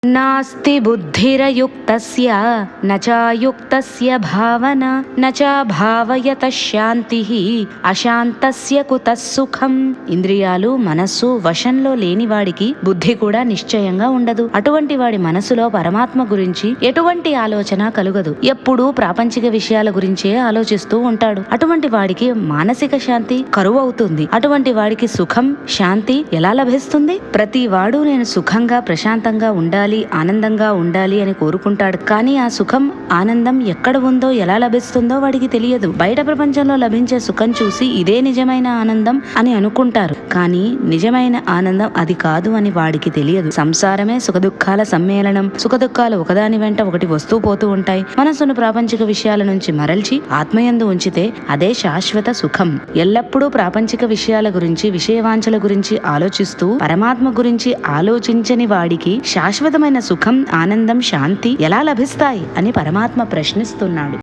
నాస్తి బుద్ధిరయుక్తస్య నచాయుక్తస్య భావన నచా భావయతః శాంతిః అశాంతస్య కుతః సుఖం. ఇంద్రియాలు మనస్సు వశంలో లేని వాడికి బుద్ధి కూడా నిశ్చయంగా ఉండదు. అటువంటి వాడి మనసులో పరమాత్మ గురించి ఎటువంటి ఆలోచన కలుగదు. ఎప్పుడూ ప్రాపంచిక విషయాల గురించే ఆలోచిస్తూ ఉంటాడు. అటువంటి వాడికి మానసిక శాంతి కరువవుతుంది. అటువంటి వాడికి సుఖం శాంతి ఎలా లభిస్తుంది? ప్రతి వాడు నేను సుఖంగా ప్రశాంతంగా ఉండాలి, ఆనందంగా ఉండాలి అని కోరుకుంటాడు. కానీ ఆ సుఖం ఆనందం ఎక్కడ ఉందో ఎలా లభిస్తుందో వాడికి తెలియదు. బయట ప్రపంచంలో లభించే సుఖం చూసి ఇదే నిజమైన ఆనందం అని అనుకుంటారు. కానీ నిజమైన ఆనందం అది కాదు అని వాడికి తెలియదు. సంసారమే సుఖదుఖాల సమ్మేళనం. సుఖదుఖాలు ఒకదాని వెంట ఒకటి వస్తూ పోతూ ఉంటాయి. మనసును ప్రాపంచిక విషయాల నుంచి మరల్చి ఆత్మయందు ఉంచితే అదే శాశ్వత సుఖం. ఎల్లప్పుడూ ప్రాపంచిక విషయాల గురించి విషయవాంఛల గురించి ఆలోచిస్తూ పరమాత్మ గురించి ఆలోచించని వాడికి శాశ్వతమైన సుఖం ఆనందం శాంతి ఎలా లభిస్తాయి అని పరమాత్మ ప్రశ్నిస్తున్నాడు.